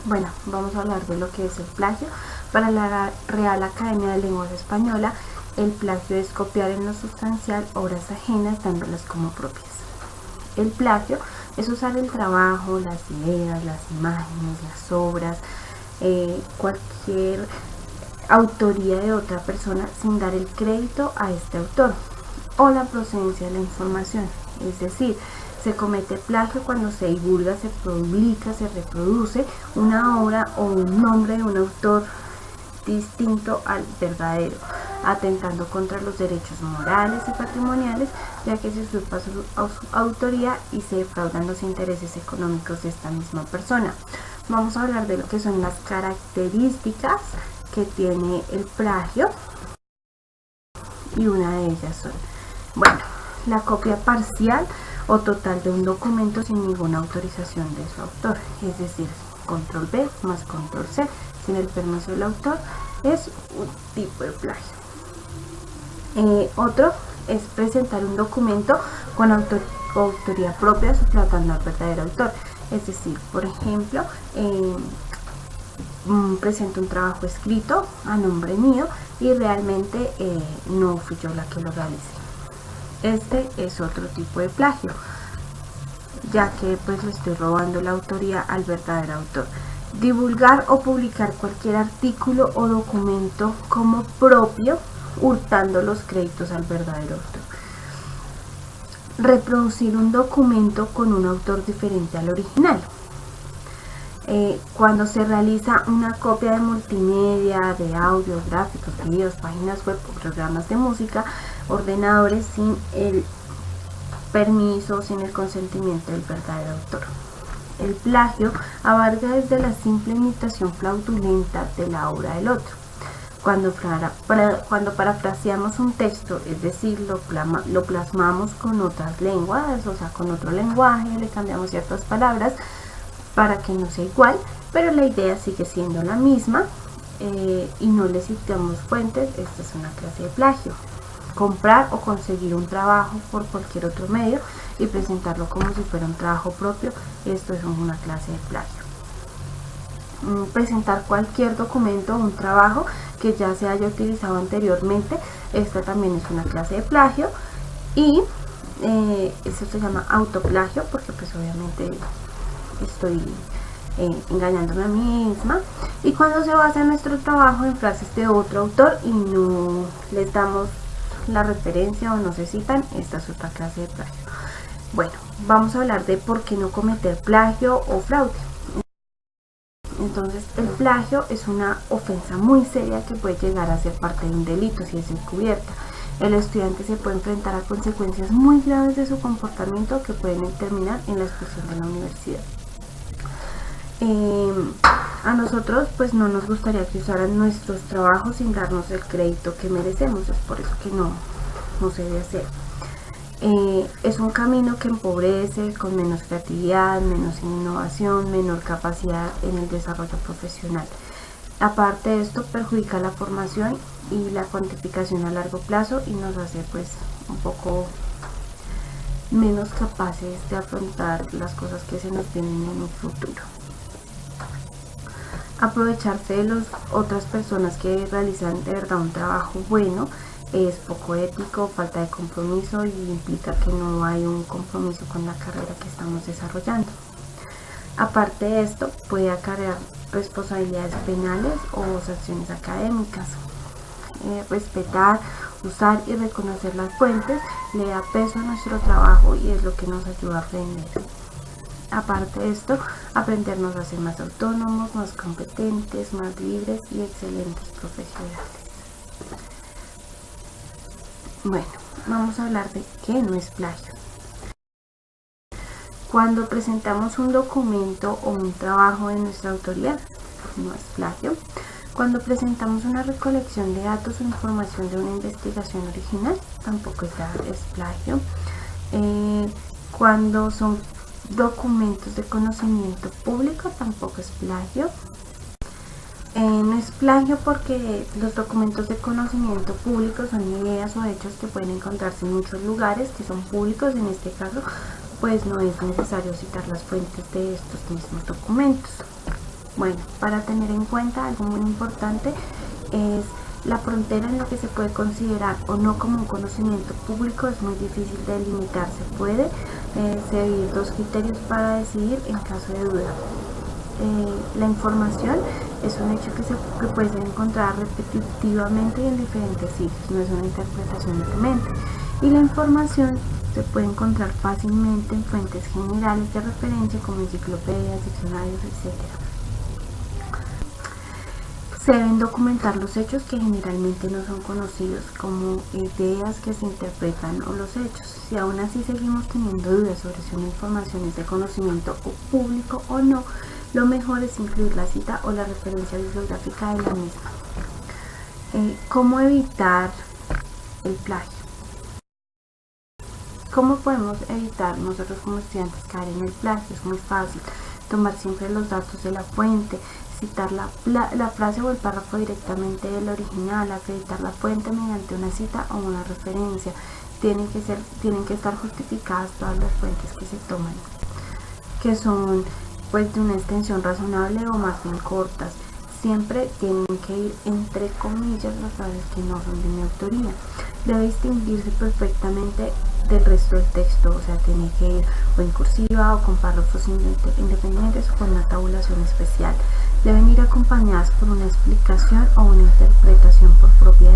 Bueno, vamos a hablar de lo que es el plagio. Para la Real Academia de Lengua Española, el plagio es copiar en lo sustancial obras ajenas dándolas como propias. El plagio es usar el trabajo, las ideas, las imágenes, las obras, cualquier autoría de otra persona sin dar el crédito a este autor o la procedencia de la información. Es decir, se comete plagio cuando se divulga, se publica, se reproduce una obra o un nombre de un autor distinto al verdadero, atentando contra los derechos morales y patrimoniales, ya que se usurpa su autoría y se defraudan los intereses económicos de esta misma persona. Vamos a hablar de lo que son las características que tiene el plagio, y una de ellas son, bueno, la copia parcial o total de un documento sin ninguna autorización de su autor, es decir, control B más control C sin el permiso del autor, es un tipo de plagio. Otro es presentar un documento con autoría propia suplatando al verdadero autor, es decir, por ejemplo, presento un trabajo escrito a nombre mío y realmente no fui yo la que lo realicé. Este es otro tipo de plagio, ya que pues le estoy robando la autoría al verdadero autor. Divulgar o publicar cualquier artículo o documento como propio, hurtando los créditos al verdadero autor. Reproducir un documento con un autor diferente al original. Cuando se realiza una copia de multimedia, de audio, gráficos, videos, páginas web o programas de música, ordenadores sin el permiso, sin el consentimiento del verdadero autor. El plagio abarca desde la simple imitación fraudulenta de la obra del otro. Cuando parafraseamos un texto, es decir, lo plasmamos con otras lenguas, o sea, con otro lenguaje, le cambiamos ciertas palabras para que no sea igual, pero la idea sigue siendo la misma, y no le citamos fuentes. Esta es una clase de plagio. Comprar o conseguir un trabajo por cualquier otro medio y presentarlo como si fuera un trabajo propio, esto es una clase de plagio. Presentar cualquier documento o un trabajo que ya se haya utilizado anteriormente, esta también es una clase de plagio. Y esto se llama autoplagio, porque pues obviamente estoy engañándome a mí misma. Y cuando se basa nuestro trabajo en frases de otro autor y no les damos la referencia o no se citan, esta es otra clase de plagio. Bueno, vamos a hablar de por qué no cometer plagio o fraude. Entonces, el plagio es una ofensa muy seria que puede llegar a ser parte de un delito si es encubierta. El estudiante se puede enfrentar a consecuencias muy graves de su comportamiento que pueden terminar en la expulsión de la universidad. A nosotros pues no nos gustaría que usaran nuestros trabajos sin darnos el crédito que merecemos, es por eso que no se debe hacer. Es un camino que empobrece, con menos creatividad, menos innovación, menor capacidad en el desarrollo profesional. Aparte de esto, perjudica la formación y la cuantificación a largo plazo y nos hace pues un poco menos capaces de afrontar las cosas que se nos vienen en un futuro. Aprovecharse de las otras personas que realizan de verdad un trabajo bueno es poco ético, falta de compromiso y implica que no hay un compromiso con la carrera que estamos desarrollando. Aparte de esto, puede acarrear responsabilidades penales o sanciones académicas. Respetar, usar y reconocer las fuentes le da peso a nuestro trabajo y es lo que nos ayuda a aprender. Aparte de esto, aprendernos a ser más autónomos, más competentes, más libres y excelentes profesionales. Bueno, vamos a hablar de qué no es plagio. Cuando presentamos un documento o un trabajo de nuestra autoría, no es plagio. Cuando presentamos una recolección de datos o información de una investigación original, tampoco es plagio. Cuando son documentos de conocimiento público, tampoco es plagio. No es plagio porque los documentos de conocimiento público son ideas o hechos que pueden encontrarse en muchos lugares que son públicos. En este caso, pues no es necesario citar las fuentes de estos mismos documentos. Bueno, para tener en cuenta algo muy importante es la frontera en la que se puede considerar o no como un conocimiento público. Es muy difícil de delimitar. Se puede seguir dos criterios para decidir en caso de duda. La información es un hecho que puede ser encontrada repetitivamente y en diferentes sitios, no es una interpretación únicamente. Y la información se puede encontrar fácilmente en fuentes generales de referencia como enciclopedias, diccionarios, etc. Se deben documentar los hechos que generalmente no son conocidos, como ideas que se interpretan o los hechos. Si aún así seguimos teniendo dudas sobre si una información es de conocimiento público o no, lo mejor es incluir la cita o la referencia bibliográfica de la misma. ¿Cómo evitar el plagio? ¿Cómo podemos evitar nosotros como estudiantes caer en el plagio? Es muy fácil. Tomar siempre los datos de la fuente, citar la frase o el párrafo directamente del original, acreditar la fuente mediante una cita o una referencia. Tienen que estar justificadas todas las fuentes que se toman, que son pues de una extensión razonable o más bien cortas. Siempre tienen que ir entre comillas las frases que no son de mi autoría. Debe distinguirse perfectamente del resto del texto, o sea, tiene que ir o en cursiva o con párrafos independientes o con una tabulación especial. Deben ir acompañadas por una explicación o una interpretación por propia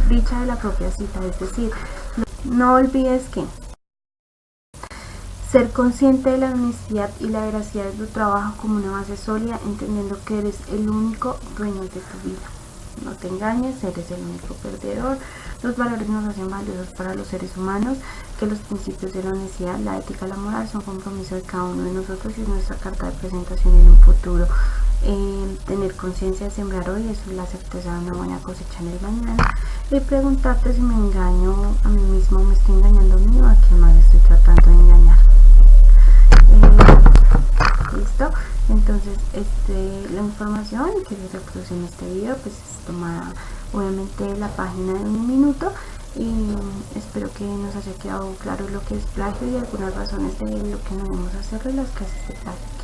dicha de la propia cita. Es decir, no olvides que ser consciente de la honestidad y la veracidad de tu trabajo como una base sólida, entendiendo que eres el único dueño de tu vida. No te engañes, eres el único perdedor. Los valores nos hacen valiosos para los seres humanos, que los principios de la honestidad, la ética y la moral son compromiso de cada uno de nosotros y es nuestra carta de presentación en un futuro. Tener conciencia de sembrar hoy es la certeza de una buena cosecha en el mañana. Y preguntarte si me engaño a mí mismo, me estoy engañando a mí o a quién más estoy tratando de engañar. Listo. Entonces la información que se reproduce en este video pues es tomada obviamente de la página de Un Minuto, y espero que nos haya quedado claro lo que es plagio y algunas razones de lo que no debemos hacer en las clases de plagio.